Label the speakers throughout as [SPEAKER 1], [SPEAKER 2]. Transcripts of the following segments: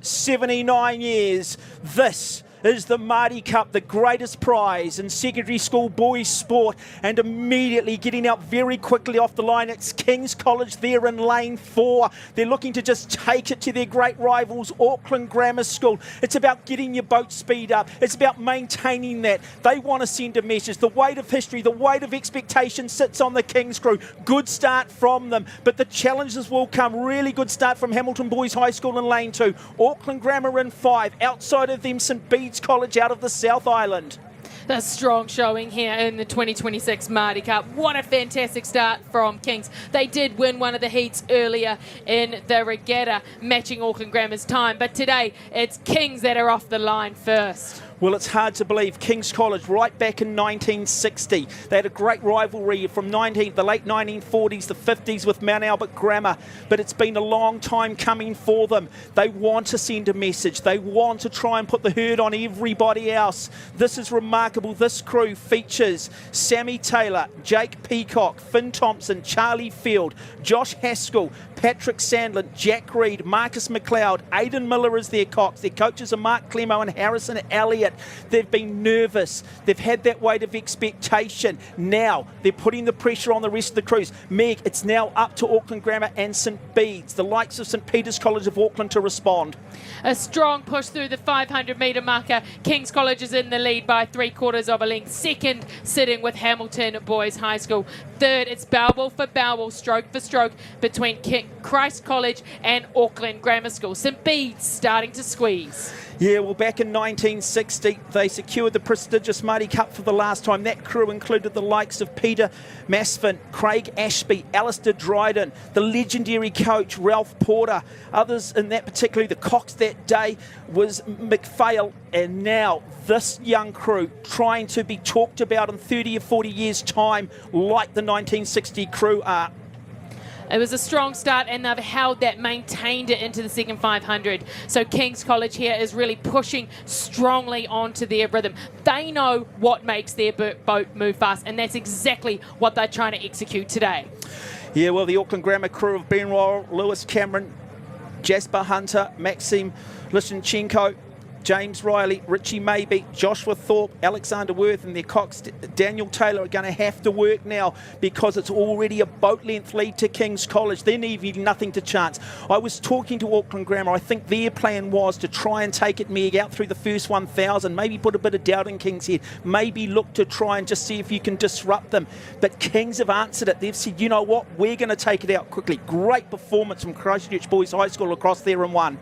[SPEAKER 1] 79 years. This is the Maadi Cup, the greatest prize in secondary school boys sport, and immediately getting out very quickly off the line. It's King's College there in lane 4. They're looking to just take it to their great rivals, Auckland Grammar School. It's about getting your boat speed up. It's about maintaining that. They want to send a message. The weight of history, the weight of expectation sits on the King's crew. Good start from them, but the challenges will come. Really good start from Hamilton Boys High School in lane 2. Auckland Grammar in 5. Outside of them, St Bede's College out of the South Island.
[SPEAKER 2] The strong showing here in the 2026 Maadi Cup. What a fantastic start from Kings. They did win one of the heats earlier in the regatta, matching Auckland Grammar's time. But today, it's Kings that are off the line first.
[SPEAKER 1] Well, it's hard to believe. King's College, right back in 1960. They had a great rivalry from the late 1940s, the 50s with Mount Albert Grammar. But it's been a long time coming for them. They want to send a message. They want to try and put the herd on everybody else. This is remarkable. This crew features Sammy Taylor, Jake Peacock, Finn Thompson, Charlie Field, Josh Haskell, Patrick Sandlin, Jack Reed, Marcus McLeod, Aidan Miller is their cox. Their coaches are Mark Clemo and Harrison Elliott. They've been nervous. They've had that weight of expectation. Now they're putting the pressure on the rest of the crews. Meg, it's now up to Auckland Grammar and St Bede's, the likes of St Peter's College of Auckland, to respond.
[SPEAKER 2] A strong push through the 500-metre marker. King's College is in the lead by 3/4 of a length. Second, sitting with Hamilton Boys High School. Third, it's Bowwell for Bowwell, stroke for stroke, between Christ College and Auckland Grammar School. St Bede's starting to squeeze.
[SPEAKER 1] Yeah, well, back in 1960, they secured the prestigious Maadi Cup for the last time. That crew included the likes of Peter Masfin, Craig Ashby, Alistair Dryden, the legendary coach Ralph Porter. Others in that, particularly the cox that day, was McPhail. And now this young crew trying to be talked about in 30 or 40 years' time like the 1960 crew are.
[SPEAKER 2] It was a strong start, and they've held that, maintained it into the second 500. So King's College here is really pushing strongly onto their rhythm. They know what makes their boat move fast, and that's exactly what they're trying to execute today.
[SPEAKER 1] Yeah, well, the Auckland Grammar crew of Ben Royal, Lewis Cameron, Jasper Hunter, Maxim Lishanchenko, James Riley, Richie Maybe, Joshua Thorpe, Alexander Worth and their cox Daniel Taylor are going to have to work now because it's already a boat length lead to King's College. They're leaving nothing to chance. I was talking to Auckland Grammar. I think their plan was to try and take it, Meg, out through the first 1,000, maybe put a bit of doubt in King's head, maybe look to try and just see if you can disrupt them. But Kings have answered it. They've said, you know what, we're going to take it out quickly. Great performance from Christchurch Boys High School across there and won.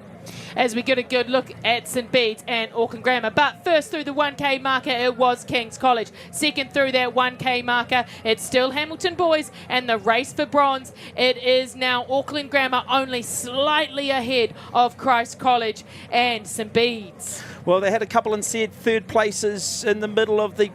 [SPEAKER 2] As we get a good look at St Bede's and Auckland Grammar. But first through the 1K marker, it was King's College. Second through that 1K marker, it's still Hamilton Boys, and the race for bronze, it is now Auckland Grammar only slightly ahead of Christ College and St Bede's.
[SPEAKER 1] Well, they had a couple in third places in the middle of the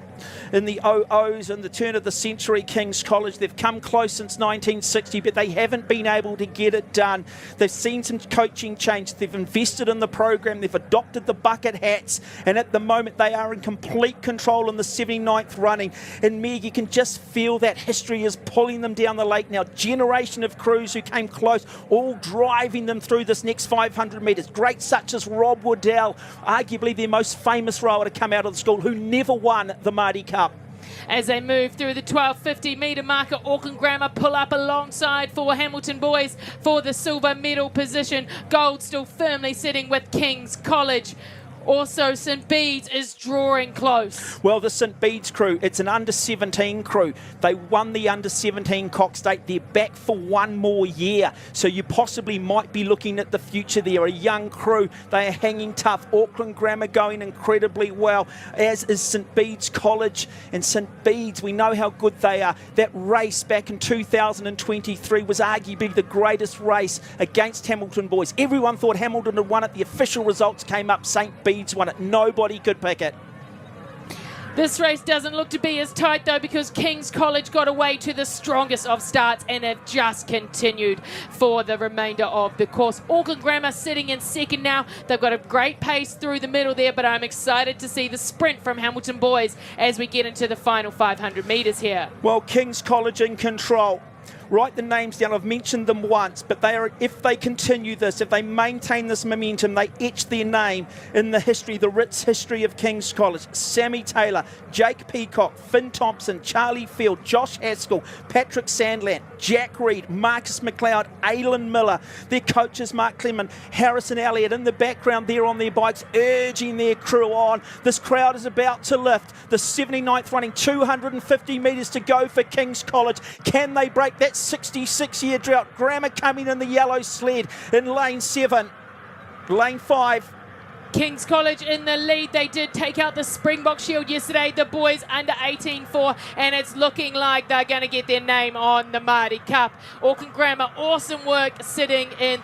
[SPEAKER 1] OOs in the turn of the century. King's College, they've come close since 1960, but they haven't been able to get it done. They've seen some coaching change. They've invested in the program. They've adopted the bucket hats, and at the moment they are in complete control in the 79th running. And Meg, you can just feel that history is pulling them down the lake now. Generation of crews who came close, all driving them through this next 500 metres. Greats such as Rob Waddell, arguably their most famous rower to come out of the school, who never won the Maadi Cup.
[SPEAKER 2] As they move through the 1250 metre marker, Auckland Grammar pull up alongside for Hamilton Boys for the silver medal position. Gold still firmly sitting with King's College. Also, St Bede's is drawing close.
[SPEAKER 1] Well, the St Bede's crew, it's an under-17 crew. They won the under-17 Cox State. They're back for one more year. So you possibly might be looking at the future there. A young crew. They are hanging tough. Auckland Grammar going incredibly well, as is St Bede's College. And St Bede's, we know how good they are. That race back in 2023 was arguably the greatest race against Hamilton Boys. Everyone thought Hamilton had won it. The official results came up. St Bede's won it. Nobody could pick it.
[SPEAKER 2] This race doesn't look to be as tight though, because King's College got away to the strongest of starts and have just continued for the remainder of the course. Auckland Grammar sitting in second now. They've got a great pace through the middle there, but I'm excited to see the sprint from Hamilton Boys as we get into the final 500 metres here.
[SPEAKER 1] Well, King's College in control. write the names down. I've mentioned them once, but they are, if they continue this, if they maintain this momentum, they etch their name in the history, the rich history of King's College. Sammy Taylor, Jake Peacock, Finn Thompson, Charlie Field, Josh Haskell, Patrick Sandland, Jack Reed, Marcus McLeod, Aylin Miller, their coaches Mark Clement, Harrison Elliott in the background there on their bikes, urging their crew on. This crowd is about to lift. The 79th running, 250 metres to go for King's College. Can they break that 66-year drought? Grammar coming in the yellow sled in lane 7. Lane 5.
[SPEAKER 2] King's College in the lead. They did take out the Springbok Shield yesterday, the boys under 18 4, and it's looking like they're going to get their name on the Maadi Cup. Auckland Grammar, awesome work sitting in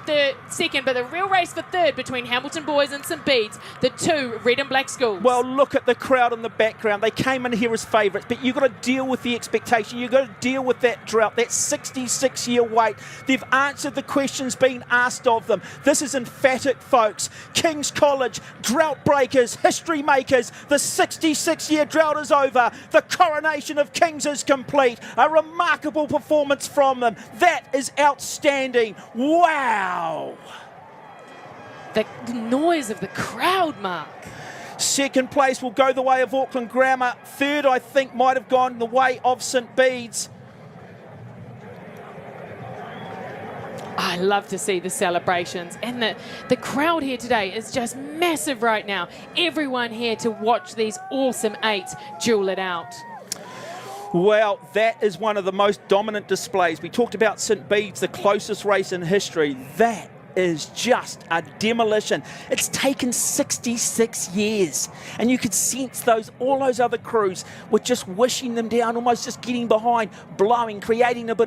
[SPEAKER 2] second, but the real race for third between Hamilton Boys and St Bede's, the two red and black schools.
[SPEAKER 1] Well, look at the crowd in the background. They came in here as favourites, but you've got to deal with the expectation. You've got to deal with that drought, that 66-year wait. They've answered the questions being asked of them. This is emphatic, folks. King's College, drought breakers, history makers. The 66-year drought is over. The coronation of kings is complete. A remarkable performance from them. That is outstanding. Wow.
[SPEAKER 2] The noise of the crowd, Mark.
[SPEAKER 1] Second place will go the way of Auckland Grammar. Third, I think, might have gone the way of St Bede's.
[SPEAKER 2] I love to see the celebrations, and the crowd here today is just massive right now. Everyone here to watch these awesome 8s duel it out.
[SPEAKER 1] Well, that is one of the most dominant displays. We talked about St Bede's, the closest race in history. That is just a demolition. It's taken 66 years, and you could sense all those other crews were just wishing them down, almost just getting behind, blowing, creating a bit